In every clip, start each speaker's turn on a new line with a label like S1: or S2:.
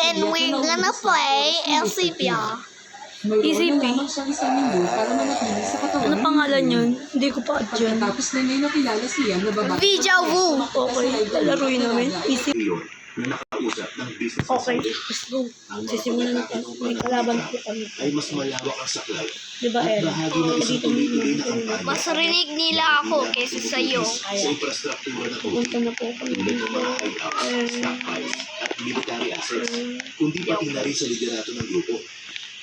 S1: And we're gonna play LCP.
S2: ECP? Ano pangalan yun? Hindi ko pa dyan.
S3: Tapos na may nakilala siya na babae.
S1: Deja vu.
S2: Okay, lalaruin namin. ECP. Okay,
S4: Okay.
S2: let's go. Sisimulan na tayo. May kalaban po kami.
S4: Ay mas malawak ang saklaw.
S2: Diba,
S4: At
S2: Aaron?
S4: bahagi ng isang tuloy-tuloy na kampanya
S1: Mas rinig nila ako kaysa sa'yo.
S4: sa infrastruktura ng
S2: Pupunta na po kami.
S4: tulad ng mga hideouts, stockpiles, at military assets, kundi pati na rin sa liderato ng grupo.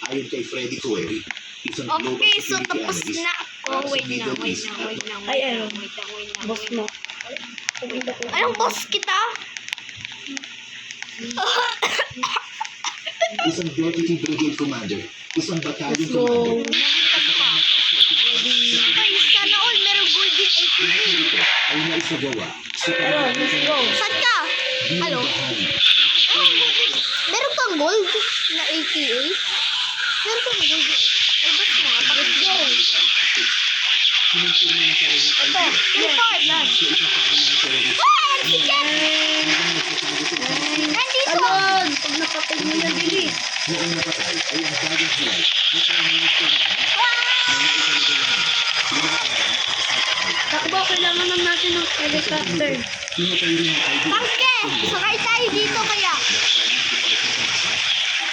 S4: Ayon kay Freddy Coeri, isang global
S1: Okay, so
S4: security
S1: tapos
S4: analyst
S1: na
S4: para
S1: ako.
S4: sa
S1: Wait
S4: Middle
S1: na.
S4: East at
S2: Ay, Aaron. Boss mo. Pupunta po.
S1: Anong boss kita?
S4: isang deputy brigade commander, isang battalion
S2: Let's go.
S4: commander.
S1: Ay, sana all meron golden APA.
S4: Ito ay naisagawa sa
S2: Aaron, let's go.
S1: Saan ka? Hello?
S4: bahagi
S1: Meron kang gold na APA? Meron kang gold na Ay, ba't nga? Let's go. Ito, report lang. Ah, ticket! Nandito!
S2: Alon! Pag nakapag mo na bilis.
S4: noong napatay ay ang bagong hilay na Prime Minister
S2: Takbo, kailangan na natin ng helicopter.
S4: pinatay rin ang ID
S1: Tangke! Sakay tayo dito kaya.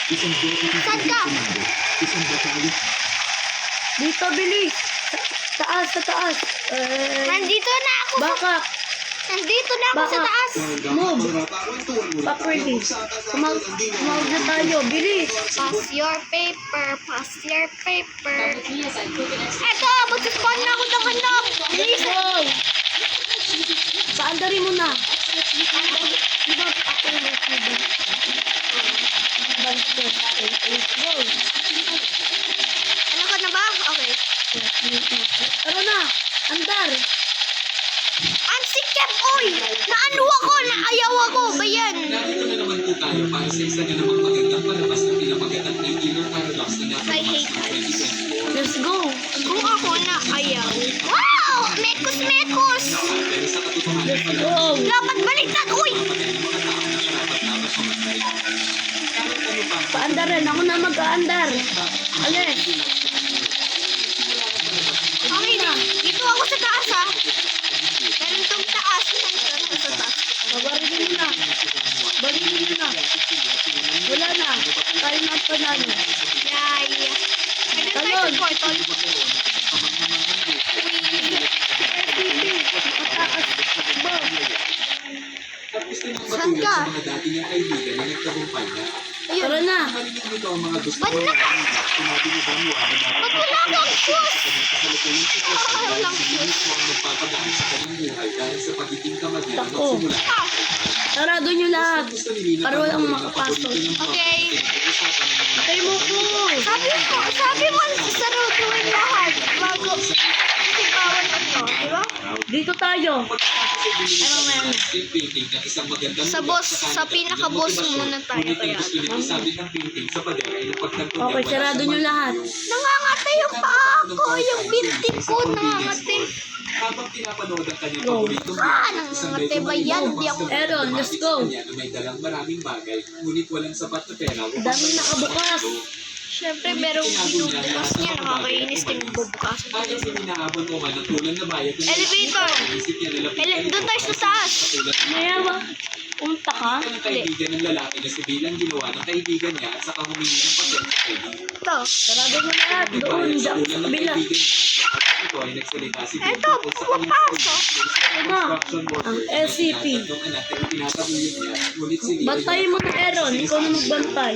S4: isang deputy
S1: Saan ka?
S4: brigade commander, isang battalion
S2: Dito, bilis. Taas, sa taas.
S1: Nandito na ako.
S2: Backup.
S1: Nandito na ako sa
S2: Baka.
S1: taas.
S2: Move. Backwardly. Tumawag na tayo. Bilis.
S1: Pass your paper. Pass your paper. Eto, mag-spawn na ako ng hanap. Bilis.
S2: Go. Paandari mo na. Diba, ako yung diba? Balik. Let's go.
S1: Ano ka na ba? Okay.
S2: Tara na. Andar.
S1: Ang sikip, oy! Naano ako? Naayaw ako. Ba yan?
S3: Narito na naman po tayo para sa isa na namang magandang palabas ng pinapagandang Taylor Paradox na
S1: I hate
S3: napakasang 2024.
S2: Let's go.
S1: Kung ako naayaw. Wow! Mekos, mekos!
S3: Pero sa katotohanan pala,
S2: Go.
S1: Dapat baliktad, uy!
S2: Paandarin. Ako na mag-aandar. Alis.
S1: Okay na. Dito ako sa taas, ha? Meron tong taas. Sa taas.
S2: Babarilin mo na. Barilin mo na. Wala na. Tayo na ang panalo.
S1: Yay! Pwede na tayo sa portal. Saan ka?
S3: Mga dati niyang kaibigan na nagtagumpay na.
S1: Ayun.
S2: Tara na.
S3: Marinig nito ang mga gusto
S1: Ba't
S3: mo
S1: na?
S3: Tumabi ni Don Juan na
S1: Ba't wala kang shoes? Walang shoes.
S3: ang magpapagaan sa kanyang buhay dahil sa pagiging kamagin ng
S2: Tako.
S3: magsimula.
S1: Ah,
S2: Sarado nyo lahat.
S3: Gusto ni Lina
S2: Para walang
S3: panoorin ang
S2: makapasok.
S3: paborito ng mga
S1: Okay.
S3: pinag-uusapan ng mga
S2: Patay mo ko.
S1: sabi mo sa rutuin lahat. Bago, kasi bawal ano, di ba?
S2: Dito tayo.
S3: Ano nga painting na isang magandang
S1: Sa boss, sa pinaka-boss muna tayo
S3: Ngunit
S1: kaya.
S3: ang gusto niya isabit ng painting sa pader ay napagtanto niya
S2: Okay,
S3: wala
S2: sarado
S3: sa
S2: nyo
S3: mga
S2: lahat.
S1: Nangangatay yung paa ko, yung binti ko nangangatay.
S3: Habang pinapanood ang kanyang
S2: Go.
S3: paboritong
S1: Ah,
S3: video, isang
S1: nangangatay
S3: medyo
S1: ba yan? Di ako.
S2: Aaron, let's go.
S3: na may dalang maraming bagay, ngunit walang sapat na pera.
S2: Daming nakabukas.
S1: Siyempre, merong binubukas niya. Nakakainis din bubukas.
S3: Kaya pininaabot mo man ang tulang na bayad ng
S1: Elevator!
S3: isip niya lalapitan
S1: Doon tayo sa taas.
S2: Mayawa. Punta ka?
S3: ng kaibigan ng lalaki na si Bilang ginawa ng kaibigan niya at saka humingi ng pasensya kay Bill.
S1: Ito.
S2: Sarado mo lahat. Doon, dyan sa kabila.
S3: Ito ay nagsalita si Bill
S1: Eto,
S3: tungkol sa kanyang
S1: pumapasok.
S3: construction worker
S2: Ang
S3: na
S2: SCP.
S3: tatlong anak na tinataguyod niya, ngunit si Bill
S2: Bantayin mo na, Aaron. Ikaw na magbantay.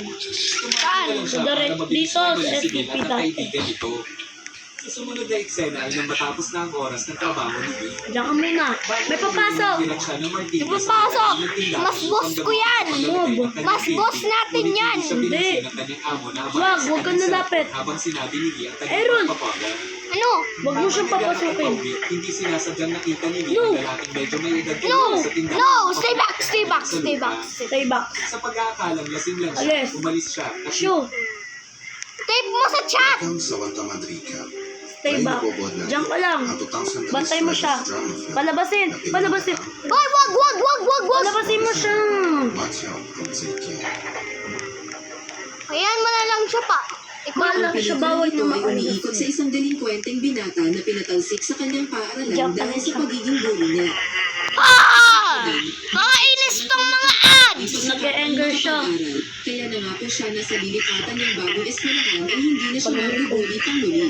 S1: Saan?
S2: So, direct dito sa SCP dati.
S3: ito. Sa sumunod na eksena ay nang matapos na ang oras ng trabaho ni Bill.
S2: Diyan ka muna. May papasok.
S3: Bilang siya ng martinis
S1: Di ba pasok? Mas boss ko yan.
S2: Move.
S1: Mas boss natin yan.
S2: Hindi.
S3: Wag,
S2: Wag kang nalapit.
S3: Habang sinabi ni Lee ang
S2: Aaron.
S3: kanyang pagpapagal.
S1: Ano?
S2: Huwag mo siyang papasukin.
S3: Hindi sinasadyang nakita ni Lee
S2: No.
S3: ang lalaking medyo may edad
S1: No!
S3: sa tindahan.
S1: No! Stay back! Stay back! Stay back!
S2: Stay back.
S3: Sa pag-aakalang lasing lang siya,
S2: Alis.
S3: umalis siya. At
S2: Shoot.
S1: Tape mo sa chat!
S5: Welcome sa Santa Madrica.
S2: Stay back. Diyan ka lang. Bantay mo siya. Palabasin. Palabasin.
S1: Hoy! Wag! Wag! Wag! Wag! Wag!
S2: Palabasin mo siya.
S5: Watch out, don't take care.
S1: siya pa. Ikaw
S2: Bala
S1: lang.
S2: siya, bawal
S5: Ito
S2: na
S5: ay umiikot sa isang delinkwenteng binata na pinatalsik sa kanyang paaralan dahil sa pagiging guro niya.
S1: Mga inis tong mga ads!
S2: Nag-e-anger siya.
S5: Kaya na nga po siya nasa lilipatan ng bagong eskwelahan ay hindi na siya mabubuli pang muli.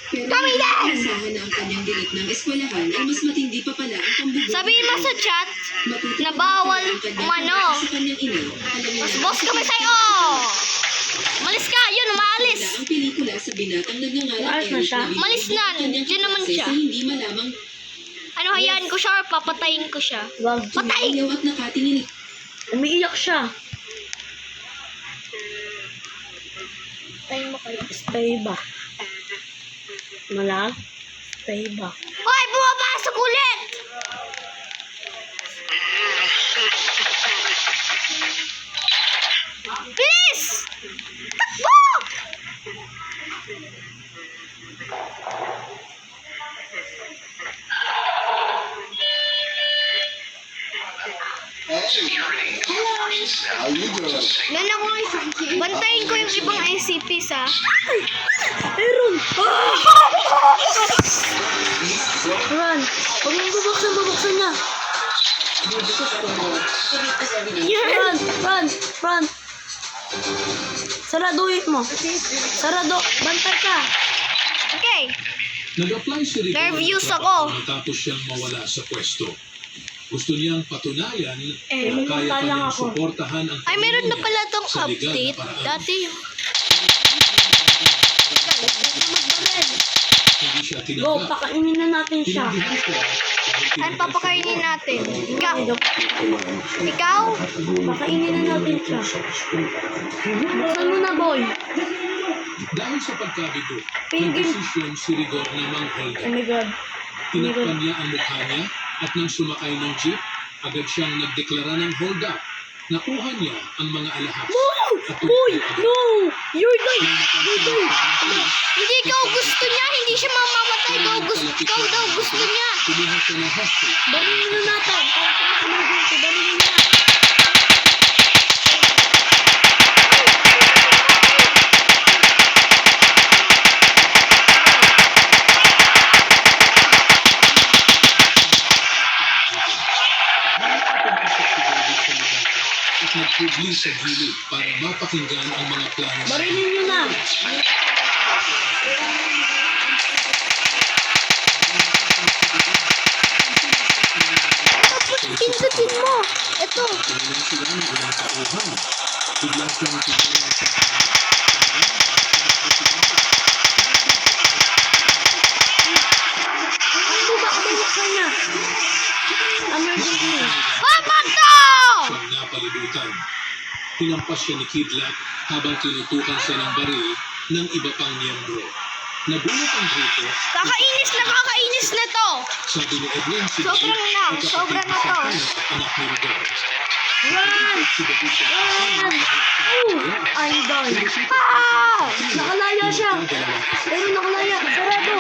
S5: Pero
S1: Kami
S5: hindi
S1: din!
S5: inasahan na ang kanyang dilit ng eskwelahan ay mas matindi pa pala ang pambubuli.
S1: Sabihin mo sa chat,
S5: Matuto
S1: na bawal
S5: ang kanyang
S1: umano.
S5: anak sa kanyang ina. Alam niya
S1: mas
S5: na
S1: boss kami sa'yo! Malis ka! Yun, umaalis!
S5: ang pelikula sa binatang nagngangalang
S2: Maalis na siya?
S1: Malis na, dyan naman siya.
S5: Sa hindi malamang
S1: Ano, hayaan ko siya or papatayin ko siya?
S2: Wag.
S1: Patay!
S5: ayaw at nakatingin
S2: Umiiyak siya.
S1: Patayin mo kayo.
S2: Stay back. Malag. Stay back.
S1: Hoy! Bumapasok ulit! Please! Takbo! Doon ako bantayin ko yung ibang ICPs ha.
S2: Aaron! Run! Huwag mong bubuksan niya. Run! Run! Run! Saraduhin mo. Sarado. Bantay ka.
S1: Okay.
S3: Nag-apply si Rigor
S1: Nervyos
S3: sa
S1: ako.
S3: matapos siyang mawala sa pwesto. Gusto niyang patunayan
S1: Eh,
S3: na kaya pa
S2: lang
S3: niyang
S2: ako.
S3: suportahan ang
S1: Ay, meron na
S3: pamilya
S1: pala tong
S3: sa legal na
S1: update.
S3: paraan.
S1: Dati yung...
S3: Hindi siya
S2: Go,
S3: tinanggap.
S2: pakainin na natin siya.
S3: Tinanggihan siya dahil
S1: Ano papakainin natin? Ikaw?
S2: Pakainin na natin siya. Buksan mo na, boy.
S3: Dahil sa pagkabigo,
S2: Pingin.
S3: nagdesisyon si Rigor na manghold.
S2: Oh my God.
S3: Tinakpan niya ang mukha niya at nang sumakay ng jeep, agad siyang nagdeklara ng hold up. Nakuha niya ang mga alahas.
S2: Boy! No! You're the...
S1: Hindi ikaw gusto niya. Hindi siya mamamatay. Ikaw daw gusto niya.
S3: Kumuha siya ng hostage.
S2: Barilin na natin. Para sa mga dito. Barilin na.
S3: At nagpugli sa gilid para mapakinggan ang mga plano niya.
S2: Barilin nyo na.
S1: Tapos pindutin mo. Ito.
S3: Tinanong sila ng ilang tauhan. Bigla siyang tinanong sa
S2: Ano ba? Buksan niya. Emergency.
S1: Pamato!
S3: siyang napalibutan. Hinampas siya ni Kidlat habang tinutukan siya ng baril ng iba pang miyembro. Nagulat ang grupo.
S1: Kakainis na to.
S3: Sabi ni Edwin si
S1: Sobrang
S3: David,
S1: na,
S3: ay
S1: sobra na
S3: kapatid
S1: to.
S3: ni Santana at anak ni Rigor.
S2: Run!
S3: Si David sa
S2: Run! I'm done.
S1: Ah!
S2: Nakalaya siya. Pero nakalaya. Sarado.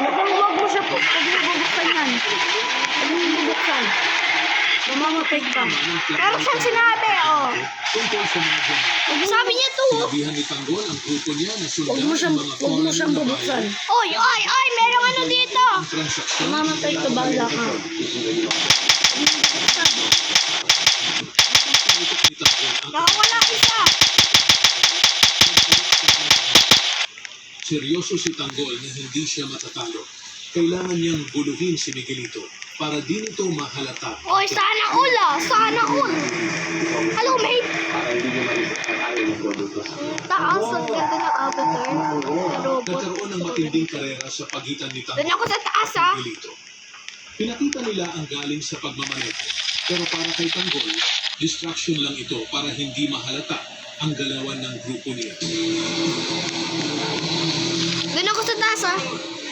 S2: Huwag mo siya po. Huwag mo bubuksan yan. Huwag mo bubuksan. Mamamatay ka.
S1: Pero siyang sinabi, oh.
S3: Tungkol sa mga ganyan.
S1: Sabi niya to.
S3: Sinabihan ni Tanggol ang grupo niya na sundan
S2: Huwag mo siyang,
S3: ang mga
S2: huwag mo siyang
S3: foreign na
S2: bubuksan.
S3: bayan
S1: Oy, merong ano dito.
S3: ang transaksyon.
S2: Mamamatay ka, bahala ka.
S3: Tinutok ni Tanggol ang
S1: Nakawala isa.
S3: seryoso si Tanggol na hindi siya matatalo. Kailangan niyang guluhin si Miguelito para di nito mahalata.
S1: Oy, sana all ah. Sana all. Hello, mate. Taas, ang ganda ng avatar. Robot.
S3: Nagkaroon ng matinding karera sa pagitan ni Tanggol
S1: Doon ako sa taas,
S3: at
S1: ah.
S3: Miguelito. Pinakita nila ang galing sa pagmamaneho. Pero para kay Tanggol, distraction lang ito para hindi mahalata ang galawan ng grupo niya.
S1: Doon ako sa taas, ah.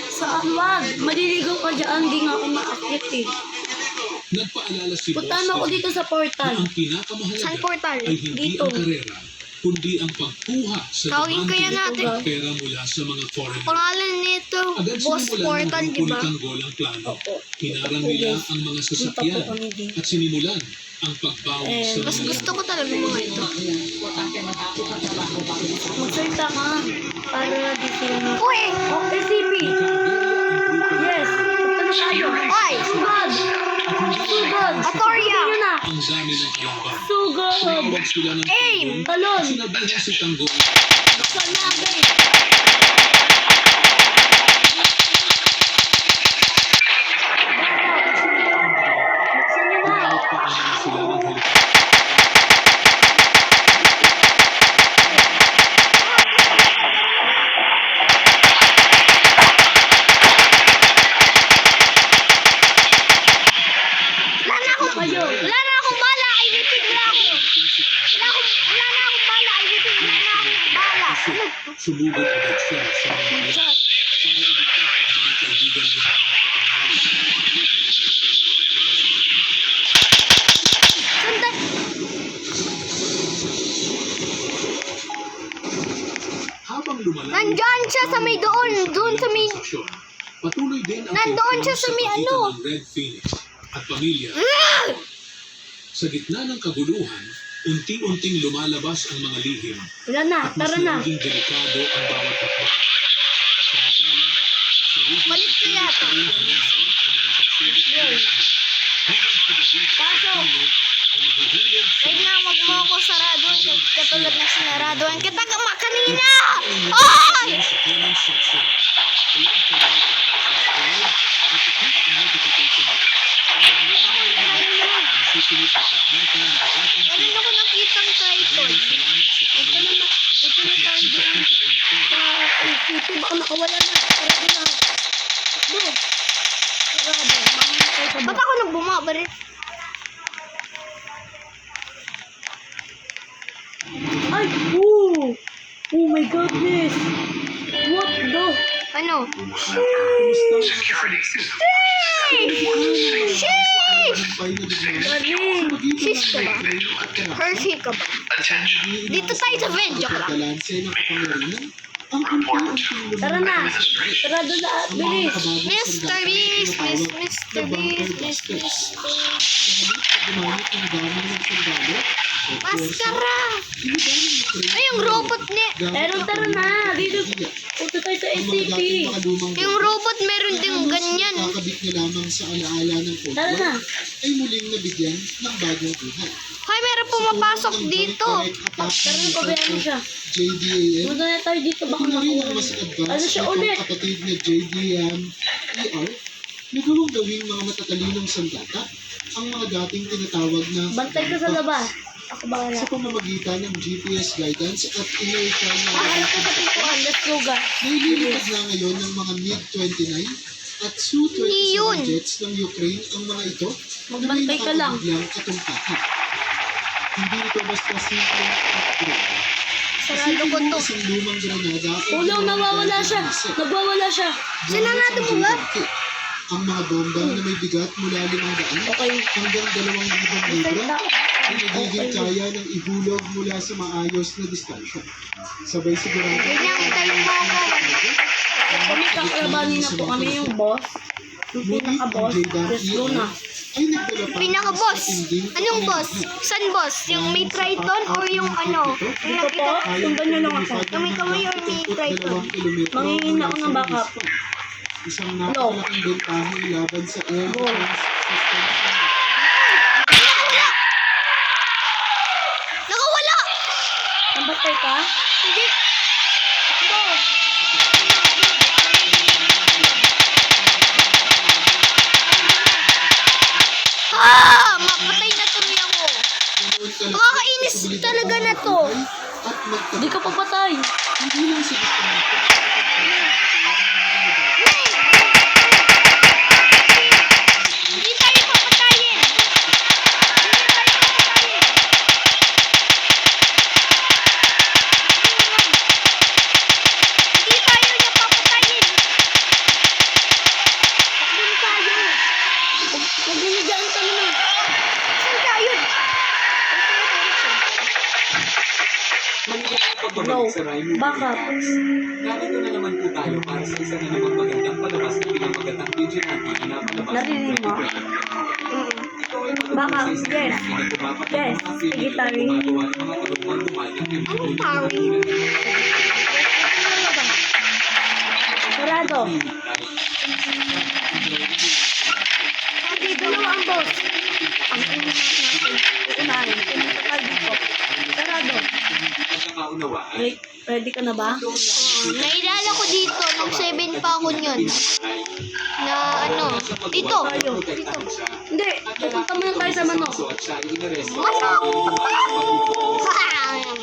S2: Saan? Wag. Maliligaw ka dyan. Hindi nga ako maakit eh.
S3: Nagpaalala si
S2: Puntahan mo ako
S3: Boss
S2: dito sa
S3: na
S2: portal.
S3: ang pinakamahalaga
S1: Saan portal?
S3: ay hindi
S2: Dito.
S3: ang karera, kundi ang pagkuha sa
S1: Tawagin kaya natin.
S3: at pera mula sa mga foreigner.
S1: Pangalan nito,
S3: Agad
S1: Boss
S3: sinimulan ng
S1: Portal, di
S3: grupo ni
S1: ba?
S3: Tanggol ang plano.
S2: Opo.
S3: Hinarang nila ang mga sasakyan
S2: kami din.
S3: at sinimulan ang pagbawi sa
S1: Mas
S3: mga
S1: gusto ko talaga mga ito.
S2: Magsalita ka. Para di sila na.
S1: Uy!
S2: Oh, SCP! Yes! Punta na tayo.
S1: Oy!
S2: Sugod! Sugod!
S1: Atoria!
S2: Tingnan na.
S3: ang dami ng kalaban.
S2: Sugod!
S3: Tumawag sila ng
S1: Aim!
S2: Talon!
S3: Sinabihan si Tanggol
S2: Salabay! Buksan niyo na.
S3: at paano sila ng helikopter.
S1: Wala na akong
S2: Kayo.
S1: Wala na akong bala! I repeat, wala ako! Wala na akong bala! I repeat, wala na akong bala!
S3: Sumugod agad siya sa mga kalaban para iligtas ang mga kaibigan niya sa
S1: Sandal!
S3: habang lumalayo
S1: Nandyan siya sa may doon! Doon sa may...
S3: transaksyon, patuloy din ang
S1: Nandoon siya
S3: tensyon
S1: sa may
S3: pagitan
S1: ano.
S3: ng Red Phoenix at pamilya. Sa gitna ng kaguluhan, unti-unting lumalabas ang mga lihim
S2: Wala na.
S3: at mas
S2: Tara na.
S3: nagiging delikado ang bawat hakbang. Samantala, si Ruby
S1: Balik ko yata.
S3: ay hinaharap ang mga pagsubok habang si David
S2: Pasok.
S3: ay nahuhulog sa
S1: Kaya nga, wag mo ako saraduan katulad ng sinaraduan kita kanina! Ay!
S3: sa comment section. Kaya ang kailangan subscribe at i-click ang notification bell para hindi ang susunod na pagbata ng ating
S1: Meron ako nakitang tripod.
S3: salamat sa panonood.
S2: Ito na tayo doon. SCP, baka makawala na. Sarado na. Takbo. Sarado. Mamatay ka ba?
S1: Ba't ako nagbumabarit?
S2: Ay! Oh! Oh my goodness! What the?
S1: Ano?
S2: Galing!
S1: Sis ka ba? Hershey ka ba? Dito tayo sa vent. Joke lang.
S2: Tara na! Sarado lahat! Bilis!
S1: Mr. Beast! Mr. Beast! Mr. Beast! Maskara! Ay, yung robot ni...
S2: Pero tara na! Dito! Punta tayo sa SCP!
S1: Yung robot meron din ganyan.
S6: Kakabit na lamang sa alaala ng
S2: Tara na!
S6: folklore ay muling nabigyan ng bagong buhay.
S1: Hoy, meron pumapasok dito.
S2: Tara na, pabayaan mo siya!
S6: JDAM
S2: Punta na tayo dito, baka
S6: Kung rin ang
S2: makuha.
S6: mas advanced
S2: Ano siya
S6: na
S2: ulit?
S6: kapatid na JDM ER na gawang gawing mga matatalinong sandata ang mga dating tinatawag na
S2: Bantay ka sa labas! Ako ba
S6: sa pamamagitan ng GPS guidance at inertial na
S2: Pahalap ko sa pintuan! Let's go, guys!
S6: naililipad na ngayon ng mga MiG-29 at Su-27
S1: Iyon.
S6: jets ng Ukraine ang mga ito na may
S2: Magbantay ka lang.
S6: nakakabiglang katumpakan. Hindi ito basta simpleng upgrade.
S1: Sarado ko to.
S6: Isang lumang granada ay
S2: Ulaw, nawawala siya! Nagwawala siya!
S1: Sinanado mo ba?
S6: Ang mga bomba na may bigat mula 500
S2: Okay.
S6: hanggang 2,000 libra ay nagiging kaya ng ihulog mula sa maayos na distansya. Sabay sigurado
S1: Ganyan, tayo mo ako.
S2: Kami kakalabanin na po kami yung boss. Yung pinaka-boss. Let's go na.
S6: ay nagdala pa
S1: Pinaka-boss.
S6: sa matinding
S1: Anong boss? San boss? Yung may Triton or yung ano? Yung
S2: Dito po,
S1: nakita?
S2: sundan nyo lang ako.
S1: Kamay-kamay or may Triton?
S2: Mangingin ako ng backup.
S6: Isang napakalaking bentahe laban sa air
S2: Go.
S6: defense system.
S1: Nakawala!
S2: Nabatay ka?
S1: Hindi. Go. Mapatay na tuloy ako. Nakakainis talaga na to.
S6: At magtapos.
S2: Di ka papatay.
S6: Hindi lang sa gusto mo.
S1: Hindi tayo papatayin. Hindi tayo papatayin. Hindi tayo niya papatayin. Doon tayo.
S2: Nagbibigyan ka naman.
S1: Saan tayo?
S2: Mag
S3: pagbabalik sa Rai Movie
S2: Baka.
S3: Recaps. Narito na naman po tayo para sa isa na namang magandang palabas ng pinamagatang vigilante na napalabas
S2: Narinig mo?
S3: Ito ay
S2: Baka,
S3: patungkol sa isang
S2: yes.
S3: lalaki na gumapatid
S2: Yes.
S3: ng mga krimen
S2: Sige,
S3: at
S2: Tari.
S3: gumagawa ng mga tulungan-luman ng
S1: Anong Tari?
S2: Sarado.
S1: Hindi, dalawa ang boss.
S2: Ang una natin. Uunahin. Pumunta tayo dito. Sarado.
S3: Pagkakaunawaan,
S2: Ready ka na ba?
S1: Nailala ko dito, nung 7 pa ako yun. Na ano, dito.
S2: Tayo. Hindi. Pupunta muna tayo sa manok.
S3: At siya ay inaresto.
S1: Manok!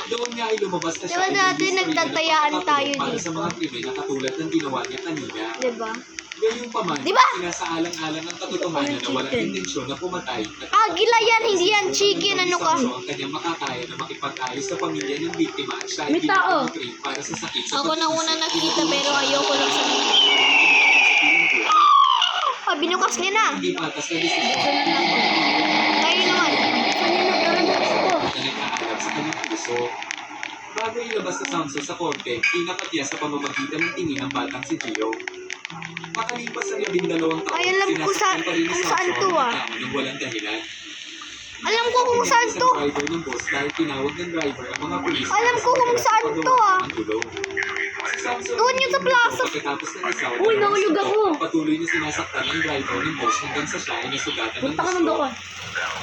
S3: Doon nga ay lumabas na siya.
S1: Diba
S3: ay
S1: dati
S3: naging
S1: nagtatayaan
S3: sarili
S1: tayo
S3: para
S1: dito?
S3: sa mga krimen na katulad ng ginawa niya kanina.
S1: Diba?
S3: Gayong paman,
S1: Diba?
S3: sinasaalang-alang ang katotohanan na walang
S2: Chicken.
S3: intensyon na pumatay. At
S1: Agila yan, hindi yan chicken. Ano ka?
S3: Samso ang kanyang makakaya na makipag-ayos sa pamilya ng biktima at siya ay
S2: May tao.
S3: pinag-train para sa sakit sa
S1: Ako na una nakita pero ayoko lang sa binukas niya na.
S3: Hindi patas na desisyon
S2: Buksan na natin.
S1: Tayo naman.
S2: Buksan niya na para dito.
S3: na nagkaalam sa kanyang puso. Bago ilabas sa Samso sa korte, pinakatya sa pamamagitan ng tingin ng batang si Gio. Makalipas ang 12 taon,
S1: Ay, alam ko
S3: sinasaktan pa rin ni
S1: kung
S3: Samso
S1: saan
S3: ang
S1: to,
S3: mga
S1: ah.
S3: tao ng walang dahilan.
S1: Alam ko kung saan to.
S3: Isang driver ng bus dahil tinawag ng driver ang mga pulis.
S1: Alam ko kung saan to, ah.
S3: Si Samso,
S1: Doon yun sa plaza.
S3: pagkatapos ng isaw,
S2: Uy, nahulog ako.
S3: patuloy na sinasaktan ng driver ng bus hanggang sa siya ay nasugatan ng
S2: Punta ka ng
S3: gusto.
S2: doon.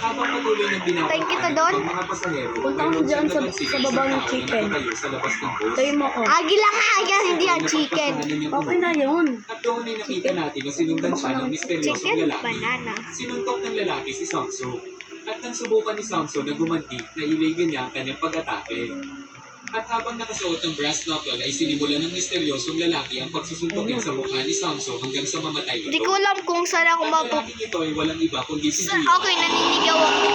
S3: Habang patuloy ng binabataan
S1: Thank kita doon.
S3: ng mga pasahero,
S2: Punta ka
S3: mayroon
S2: dyan
S3: siyang
S2: sa
S3: napansin
S2: baba
S3: isang
S2: ng
S3: tao na
S2: chicken.
S3: nakatayo sa labas ng bus.
S2: Tayo mo ako.
S1: Agila nga yan, hindi yan chicken.
S2: Okay na yun.
S3: At doon ay nakita natin na sinundan siya ng misteryosong
S1: Chicken,
S3: lalaki.
S1: banana.
S3: Sinuntok ng lalaki si Samso. At nang subukan ni Samso na gumanti, nailigin niya ang kanyang pag-atake. At habang nakasuot ng brass knuckle ay sinimulan ng misteryosong lalaki ang pagsusuntokin sa mukha ni Samso hanggang sa mamatay ito.
S1: Hindi ko alam kung saan ako
S3: Ang lalaking ito ay walang iba kundi si Gio.
S1: Okay, naninigaw ako.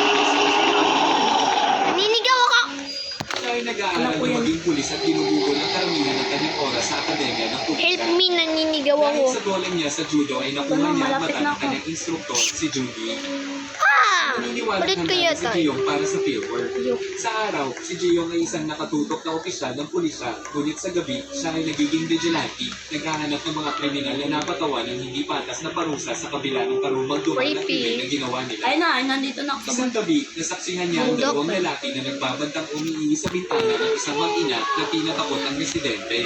S1: Naninigaw ako.
S3: Siya ay nag-aaral na maging pulis at binubukol ang karamihan ng kanyang oras sa akademya ng pulis.
S1: Help me, naninigaw ako.
S3: Dahil sa galing niya sa judo ay nakuha
S2: Ano,
S3: niya ang
S2: malapit
S3: mata
S2: na
S3: ng
S2: ako.
S3: kanyang instruktor, si Judy.
S1: Ah!
S3: Naniniwala
S1: Ulit
S3: na
S1: kaya
S3: si
S1: tayo.
S3: Giyong para sa fieldwork. Sa araw, si Giyong ay isang nakatutok na opisyal ng pulisya, ngunit sa gabi, siya ay nagiging vigilante, naghahanap ng mga kriminal na napatawan ng hindi patas na parusa sa kabila ng karumang dumaan na
S1: Creepy.
S3: krimen na ginawa nila.
S2: Ay, nandito na ako sa
S3: Isang gabi, nasaksihan niya ang
S1: Bulldog.
S3: dalawang lalaki na nagbabantang umiihi sa bintana ng isang mag-ina na tinatakot ang residente.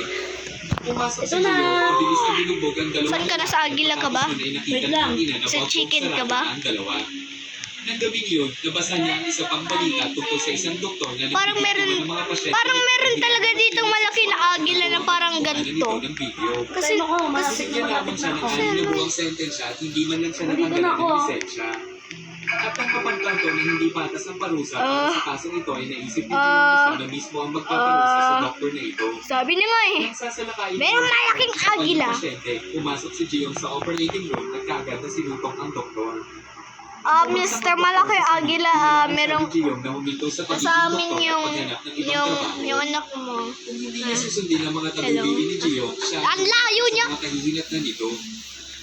S3: Pumasok si
S2: Ito na.
S3: Gio, mabilis na binugbog ang dalawang
S1: Saan ka? Nasa Agila ka ba?
S3: Pagkatapos nun ay nakita
S2: Wait
S3: ng
S2: lang.
S3: ina na
S1: Sa
S3: pagbugsarado
S1: chicken ka ba?
S3: na ang dalawa. Nang gabing yun, nabasa niya ang isa pang balita tungkol sa isang doktor na
S1: Parang meron,
S3: ng mga pasyente.
S1: parang meron talaga ditong malaki na agila na parang ganito.
S3: Ng video.
S1: Kasi,
S2: Tayo mo ako, malapit
S3: Kasi
S2: na
S3: niya lamang
S2: malapit
S3: siya
S2: na
S3: ng
S2: ako.
S3: anim na buwang sentensya at hindi man lang siya
S2: Nandito
S3: natanggalan
S2: na ako.
S3: ng lisensya. At ang kapagkanto na hindi patas ang parusa para sa kasong ito ay naisip ni Gio na siya na mismo ang magpaparusa sa doktor na ito.
S1: sabi niya nga eh.
S3: Nang sasalakayin
S1: Merong
S3: niya
S1: malaking
S3: sa kanyang
S1: agila.
S3: pasyente, pumasok si Gio sa operating room at kaagad na sinutok ang doktor.
S1: Mr. Malaki Agila, merong sa amin yung anak mo.
S3: Kung hindi niya susundin ang mga tagubilin ni Gio, siya
S1: Ang layo niya.
S3: mga kahihinat na nito.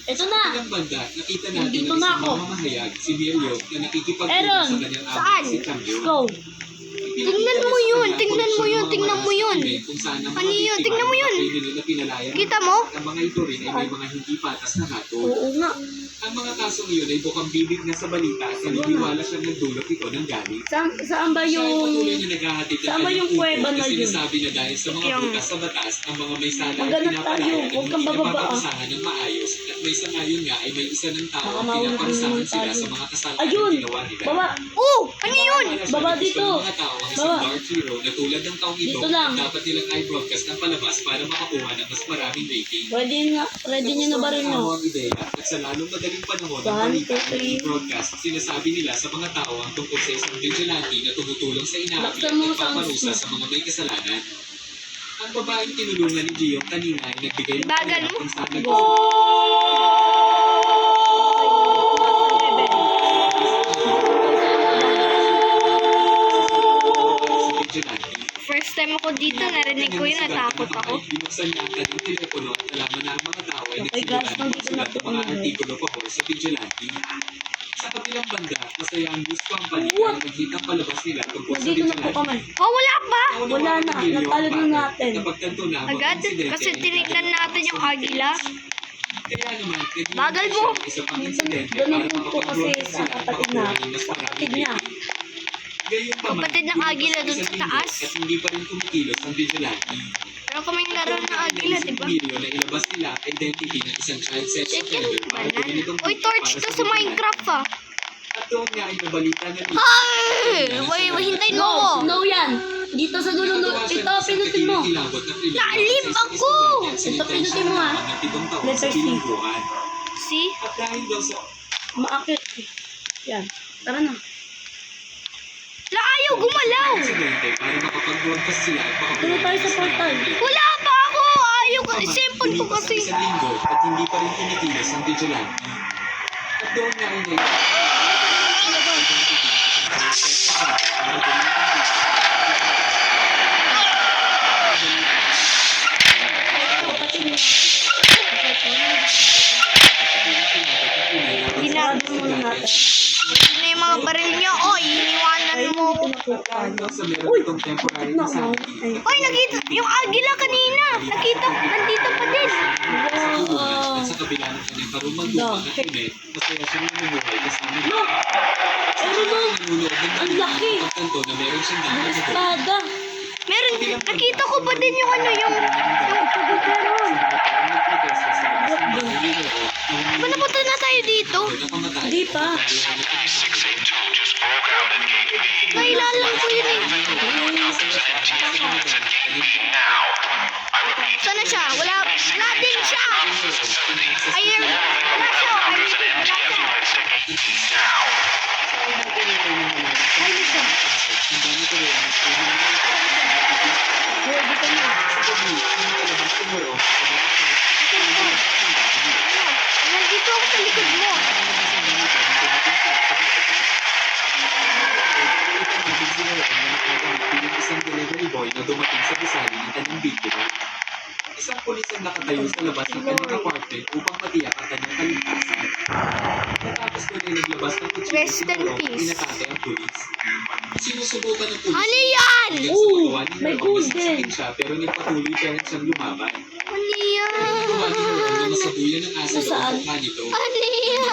S2: Ito
S3: Sa
S2: na.
S3: ilang banda, nakita natin
S2: Nandito
S3: ang
S2: na
S3: isang
S2: ako.
S3: mamamahayag, si Mirio, na nakikipagtulong
S2: Aaron,
S3: sa kanyang amo
S1: saan?
S3: si Cambio.
S2: Let's go.
S1: Tingnan mo yun, tingnan mo yun, tingnan mo yun. Ano yun? Tingnan mo yun. Kita mo?
S3: Ang mga ito rin ay may mga hindi patas na hato.
S2: Oo nga.
S3: Ang mga kasong iyon ay bukang bibig na sa balita at naniniwala siyang nagdulot ito ng galit.
S2: Saan ba
S3: Siya ay patuloy
S2: yung...
S3: na naghahatid ng
S2: Saan ba yung
S3: kanyang
S2: kuweba
S3: upo
S2: na
S3: na
S2: yun?
S3: sinasabi na dahil sa mga
S1: Yung-
S3: butas sa batas, ang mga may sala ay
S2: Maghanap
S3: pinapalaya
S2: tayo.
S3: at
S2: Huwag kang
S3: hindi
S2: bababa, ah.
S3: napaparusahan ng maayos at may sangayon nga ay may isa ng tao
S2: Baka
S3: ang
S2: mahulog
S3: pinaparusahan
S2: naman
S3: sila
S2: tayo.
S3: sa mga kasalanan
S2: Ayun!
S3: ginawa nila.
S2: Baba!
S1: Oh, ano yun?
S3: Kaya siya
S2: Baba
S3: gusto
S2: dito.
S3: ng mga tao ang isang
S2: Baba.
S3: dark hero na tulad ng taong ito
S2: Dito lang.
S3: at dapat nilang i-broadcast ng palabas para makakuha ng mas maraming rating.
S2: Ready nyo na ba rin
S3: Ang
S2: nyo?
S3: ang ideya at sa lalong madaling panahon ng
S2: 1,
S3: balita
S2: 2,
S3: na
S2: 3.
S3: i-broadcast, sinasabi nila sa mga tao ang tungkol sa isang vigilante na tumutulong sa inapi at
S2: Laksan mo sa
S3: nagpaparusa
S2: sounds
S3: sa mga may kasalanan. Ang babaeng tinulungan ni Gio kanina ay nagbigay ng
S1: Bagal mo.
S3: kung saan si vigilante.
S1: First time ako dito, narinig ko yun, natakot ako.
S3: Binuksan niya ang kanyang telepono at nalaman na ang mga tao ay
S2: Okay, guys,
S3: nagsimula
S2: nandito na
S3: magsulat
S2: po
S3: ng mga
S2: kami.
S3: artikulo pabor sa vigilante. Sa kabilang banda, masaya ang Goose Company na naghitang palabas nila tungkol sa
S2: Nandito na po kami.
S1: Oh, wala pa!
S2: Wala na, natalo na natin.
S3: Napagtanto na ang mga
S1: Agad?
S3: insidente
S1: Kasi
S3: na
S1: tinignan
S3: nagdadala
S1: natin yung
S3: sa
S1: agila.
S3: Kaya naman, naging
S1: Bagal mo.
S3: siya ang isa pang insidente
S2: Doon
S3: para
S2: po kasi
S3: makapag-broadcast
S2: sa
S3: sila at
S2: kapatid
S3: makakuha
S2: na.
S3: ng mas maraming
S2: Kapatid niya.
S3: rating. Gayunpaman,
S1: Kapatid ng
S3: lumipas
S1: agila
S3: ang
S1: dun
S3: isang
S1: sa
S3: linggo
S1: taas.
S3: At hindi pa rin kumikilos ang vigilante.
S1: Pero kaming laro ng agila, di ba?
S3: Video na ilabas nila ang identity ng isang child sex
S1: Check
S3: offender
S1: yung
S3: para gawin itong
S1: Uy,
S3: video
S1: torch
S3: para
S1: to
S3: sa
S1: sa
S3: vigilante.
S1: Minecraft ah.
S3: At doon nga ay nabalita na
S1: Ay! Wait, hintayin mo ako.
S2: No yan. Dito sa dulo. Ito, pinutin mo.
S1: Naalim ako!
S2: Ito, pinutin mo, ha? Letter C.
S1: See?
S3: At dahil daw sa
S2: Maakit. Yan. Tara na.
S1: La, ayaw gumalaw!
S3: insidente para makapag-broadcast sila at
S2: Tulo tayo sa portal.
S1: Wala pa ako! Ayaw ko. Isipon ko
S3: Lumipas ang
S1: kasi.
S3: isang linggo at hindi pa rin kumikilos ang vigilante. At doon nga ay
S1: Ginagawa
S2: mo natin.
S1: Hindi na yung mga baril niya. Oy, iniwanan mo.
S3: Uy! Temporary
S2: No,
S3: na
S2: no. Ay.
S1: Oy, nakita. Yung agila kanina. Nakita. Nandito pa din.
S3: At sa kabila ng kanyang karumang-dumang at ulit, masaya siya namumuhay kasama niya.
S2: Ano mo?
S3: Nanonood ng
S2: Ang laki.
S3: pagtanto na meron siyang gamit na
S2: Espada.
S1: Meron. Nakita ko pa din yung ano, yung... Ba napunta na tayo dito?
S2: Di pa.
S1: Nailalang ko yun eh. Sana siya? Wala din siya. Ayun. Wala siya. Wala siya. Nandito ako sa likod mo.
S3: Isang delivery boy na dumating sa gusali ng kanyang biktima. Isang pulis ang nakatayo sa labas ng kanyang apartment upang matiyak ang kanyang kaligtasan. Matapos ko na naglabas ng kutsilyo
S1: Rest in
S3: siguro,
S1: peace.
S3: pinatake ang pulis. Sinusubukan ng pulis.
S1: Ano yan?
S2: may golden.
S3: Siya, pero nagpatuloy pa rin siyang lumaban.
S1: Ano yan?
S3: Ginawa ni Ron na masabuyan ng aso
S2: Nasaan?
S3: ang mukha nito.
S1: Ano yan?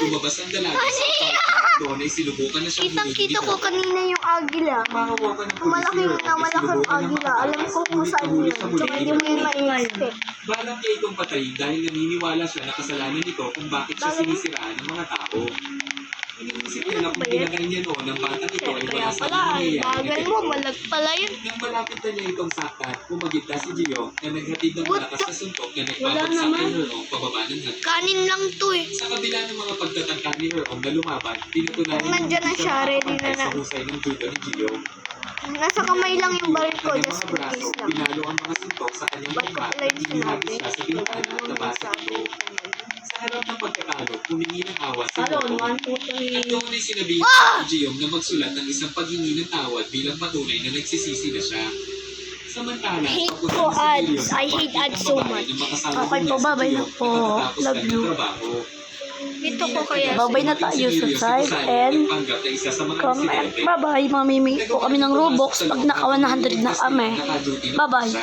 S3: Lumabas ang dalaga sa apartment. Doon ay sinubukan na siyang
S1: Kitang-kita ko kanina yung agila.
S3: Mahawakan ng pulis
S1: Malaking
S3: ni Ron
S1: na
S3: ay
S1: malaking
S3: sinubukan ng
S1: agila. Alam ko kung saan yun. Tsaka hindi mo yun ma-expect.
S3: Balak niya itong patayin dahil naniniwala siya na kasalanan nito kung bakit siya sinisiraan ng mga tao. Iniisip niya na kung pinakain niya noon ng batang ito ay
S1: Kaya
S3: wala sa
S1: pala, ay
S3: nangyayari na
S1: bagal mo.
S3: ganito.
S1: Malag pala yun.
S3: Nang malapit na niya itong saktan, pumagita si Gio na naghatid ng
S1: What
S3: malakas na suntok na
S2: Wala
S3: nagpapagsak
S2: naman.
S3: kay Herong pababa ng hagdan.
S1: Kanin lang to eh.
S3: Sa kabila ng mga pagtatangka ni Herong na lumaban, pinatunayan
S1: Nandyan na siya, ready na
S3: sa
S1: na.
S3: husay ng judo ni Gio.
S1: Nasa kamay lang yung baril ko.
S3: Kanyang
S1: Just
S3: mga
S1: in
S3: braso,
S1: case lang.
S3: pinalo ang mga suntok sa kanyang
S1: Ba't ko
S3: mukha
S1: pala
S3: at
S1: yung
S3: inihagis
S1: sinabi?
S3: siya sa bintana at nabasa ito. Sa harap ng pagkatalo, humingi ng awa si
S2: Halo,
S3: Herong.
S2: naman po ito
S3: At doon ay sinabihan ni Giyong na magsulat ng isang paghingi ng tawad bilang patunay na nagsisisi na siya. Samantala,
S1: Hate
S3: papunta
S1: ko
S3: na si Gio
S1: ads.
S3: sa
S1: I hate
S3: apartment
S1: ads
S3: ng
S1: so
S3: babae
S1: much.
S3: na makasama
S2: Okay
S3: din
S2: po,
S3: niya si
S2: babay na
S3: Gio
S2: po.
S3: pagkatapos
S2: Love
S3: kanyang
S2: you.
S3: trabaho.
S1: Dito ko kaya.
S2: Babay na tayo, subscribe and comment. Bye-bye. Mamimigay po kami ng Robux pag naka 100 na kami. Bye-bye.